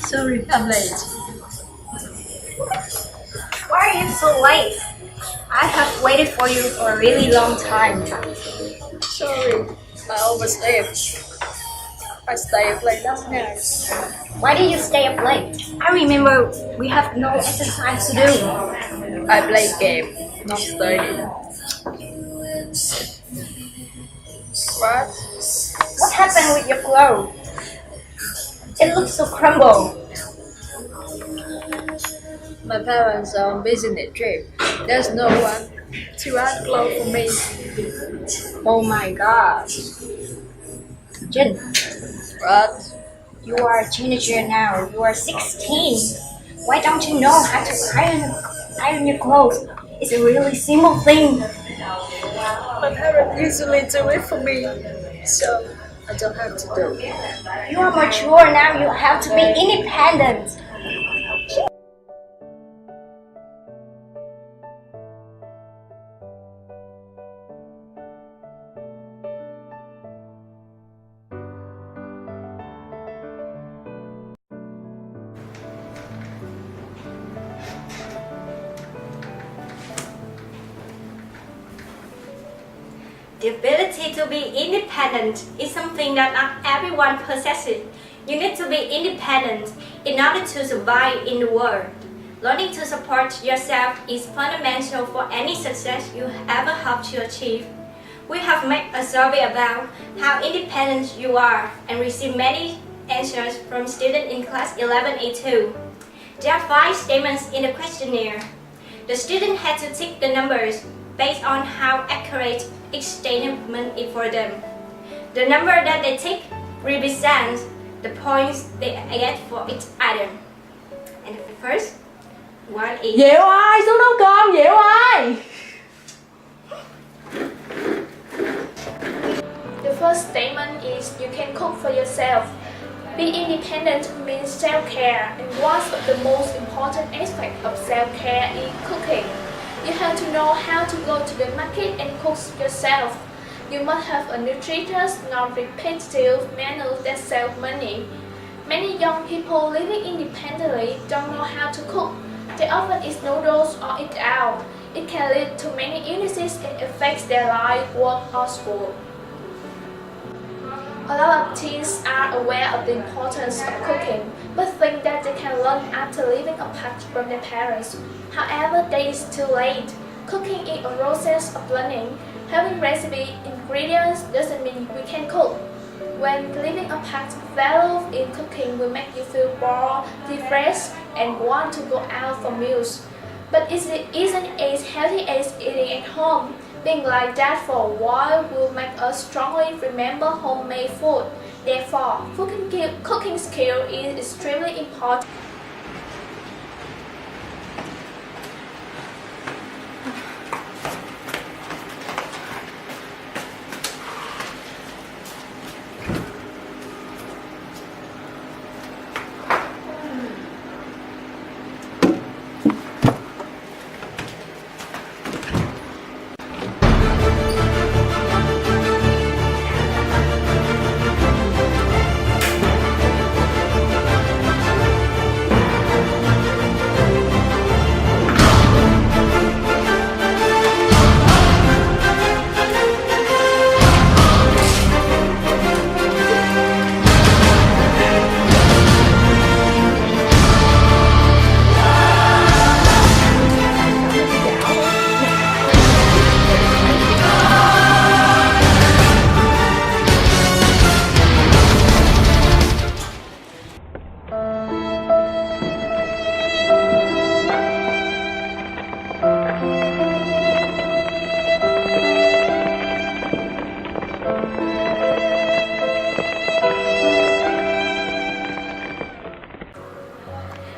Sorry, I'm late. Why are you so late? I have waited for you for a really long time. Sorry, I overslept. I stayed up late last night. Why did you stay up late? I remember we have no exercise to do. I play game, not study. What? What happened with your clothes? It looks so crumbled. My parents are on business trip. There's no one to add clothes for me. Oh my god. Jin, What? you are a teenager now. You are 16. Why don't you know how to iron your clothes? It's a really simple thing. My parents usually do it for me, so I don't have to do it. You are mature now. You have to be independent. The ability to be independent is something that not everyone possesses. You need to be independent in order to survive in the world. Learning to support yourself is fundamental for any success you ever hope to achieve. We have made a survey about how independent you are and received many answers from students in class 11A2. There are 5 statements in the questionnaire. The student had to tick the numbers based on how accurate each statement is for them. The number that they tick represents the points they get for each item. And the first one is Diệu ơi, xuống nấu cơm Diệu ơi. The first statement is you can cook for yourself. Being independent means self-care, and one of the most important aspects of self-care is cooking. You have to know how to go to the market and cook yourself. You must have a nutritious, non-repetitive menu that saves money. Many young people living independently don't know how to cook. They often eat noodles or eat out. It can lead to many illnesses and affects their life, work, or school. A lot of teens are aware of the importance of cooking, but think that they can learn after living apart from their parents. However, that is too late. Cooking is a process of learning. Having recipe ingredients doesn't mean we can cook. When living apart, value in cooking will make you feel bored, depressed, and want to go out for meals. But it isn't as healthy as eating at home. Being like that for a while will make us strongly remember homemade food. Therefore, cooking skill is extremely important.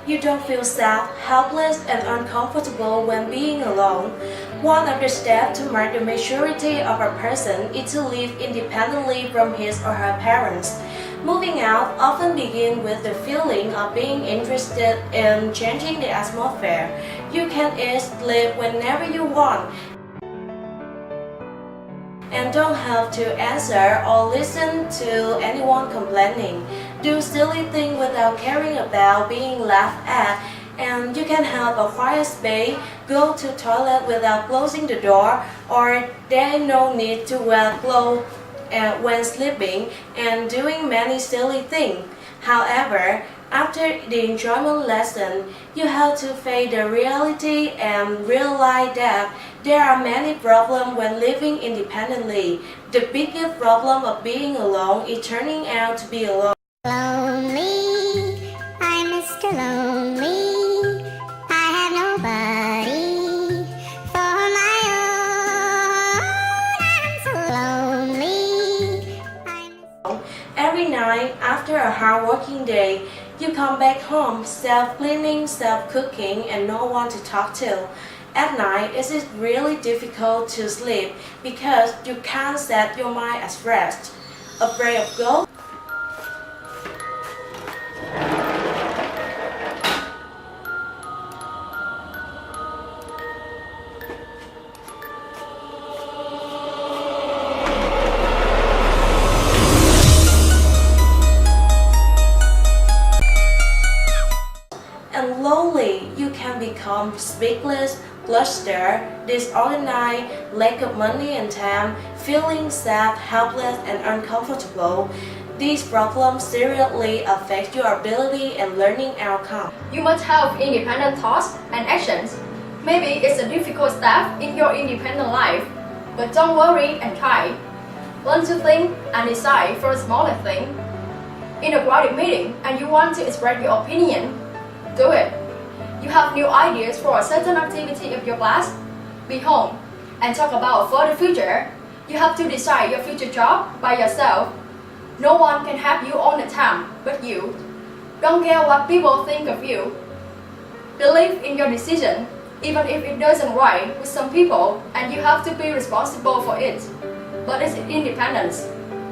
You don't feel sad, helpless, and uncomfortable when being alone. One of the steps to mark the maturity of a person is to live independently from his or her parents. Moving out often begins with the feeling of being interested in changing the atmosphere. You can eat, live whenever you want. and don't have to answer or listen to anyone complaining. Do silly things without caring about being laughed at, and you can have a quiet space, go to toilet without closing the door, or there is no need to wear clothes when sleeping and doing many silly things. However, after the enjoyment lesson, you have to face the reality and realize that there are many problems when living independently. The biggest problem of being alone is turning out to be alone. Lonely, I'm Mr. Lonely. I have nobody for my own. I'm so lonely. Every night after a hard working day, you come back home, self-cleaning, self-cooking, and no one to talk to. At night, it is really difficult to sleep because you can't set your mind at rest. Afraid of ghosts? And lonely, you can become speechless, flustered, disorganized, lack of money and time, feeling sad, helpless, and uncomfortable. These problems seriously affect your ability and learning outcome. You must have independent thoughts and actions. Maybe it's a difficult step in your independent life, but don't worry and try. Learn to think and decide for a smaller thing. In a crowded meeting and you want to express your opinion, do it. You have new ideas for a certain activity of your class? Be home and talk about for the future. You have to decide your future job by yourself. No one can help you all the time but you. Don't care what people think of you. Believe in your decision, even if it doesn't right with some people and you have to be responsible for it. But it's independence.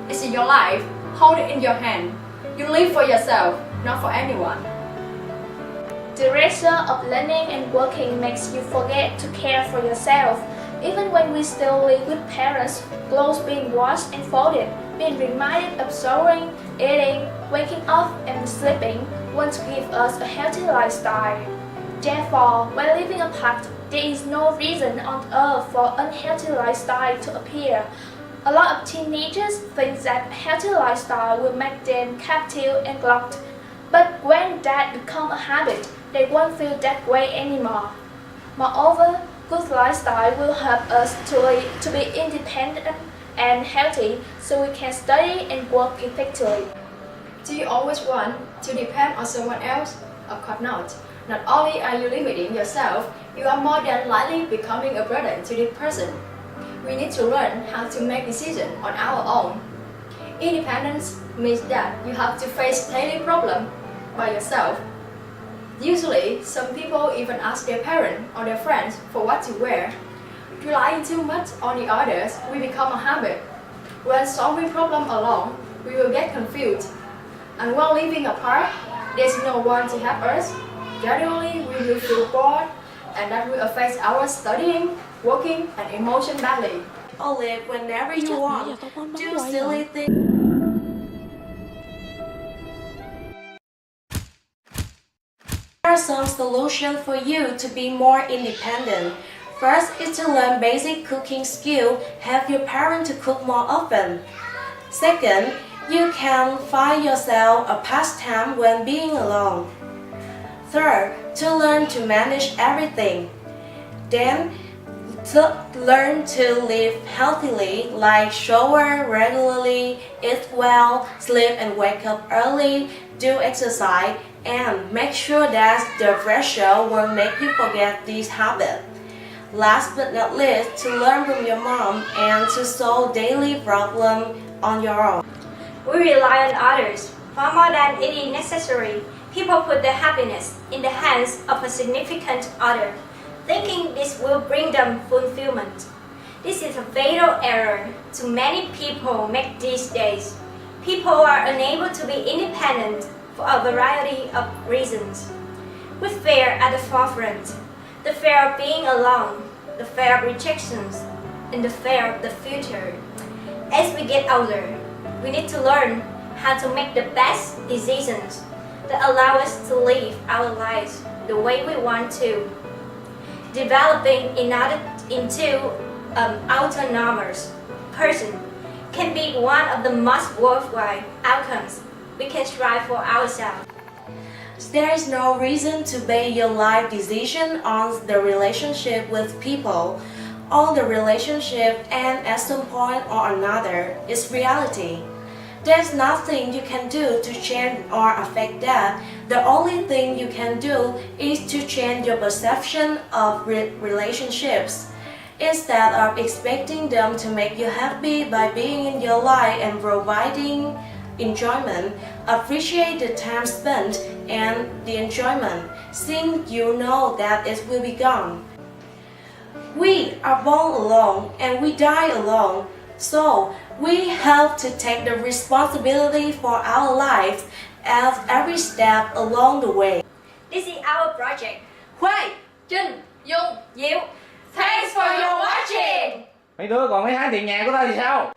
It's in your life. Hold it in your hand. You live for yourself, not for anyone. The pressure of learning and working makes you forget to care for yourself. Even when we still live with parents, clothes being washed and folded, being reminded of showering, eating, waking up and sleeping won't give us a healthy lifestyle. Therefore, when living apart, there is no reason on earth for unhealthy lifestyle to appear. A lot of teenagers think that a healthy lifestyle will make them captive and locked. But when that becomes a habit, they won't feel that way anymore. Moreover, good lifestyle will help us to be independent and healthy so we can study and work effectively. Do you always want to depend on someone else? Of course not. Not only are you limiting yourself, you are more than likely becoming a burden to this person. We need to learn how to make decisions on our own. Independence means that you have to face daily problems by yourself. Usually, some people even ask their parents or their friends for what to wear. Relying too much on the others will become a habit. When solving problems alone, we will get confused. And while living apart, there's no one to help us. Gradually, we will feel bored, and that will affect our studying, working, and emotion badly. Or live whenever you want. Do silly things. There are some solutions for you to be more independent. First is to learn basic cooking skills. Have your parents to cook more often. Second, you can find yourself a pastime when being alone. Third, to learn to manage everything. Then, to learn to live healthily, like shower regularly, eat well, sleep and wake up early, do exercise, and make sure that the pressure won't make you forget these habits. Last but not least, to learn from your mom and to solve daily problems on your own. We rely on others far more than it is necessary. People put their happiness in the hands of a significant other, thinking this will bring them fulfillment. This is a fatal error to many people make these days. People are unable to be independent for a variety of reasons. With fear at the forefront, the fear of being alone, the fear of rejections, and the fear of the future. As we get older, we need to learn how to make the best decisions that allow us to live our lives the way we want to. Developing into autonomous person can be one of the most worthwhile outcomes we can strive for ourselves. There is no reason to base your life decision on the relationship with people. On the relationship and at some point or another is reality. There's nothing you can do to change or affect that. The only thing you can do is to change your perception of relationships. Instead of expecting them to make you happy by being in your life and providing enjoyment, appreciate the time spent and the enjoyment, since you know that it will be gone. We are born alone and we die alone, so we have to take the responsibility for our lives at every step along the way. This is our project. Huệ, Trinh, Dung, You. thanks for your watching. Mấy đứa còn mấy tháng tiền nhà của tao thì sao?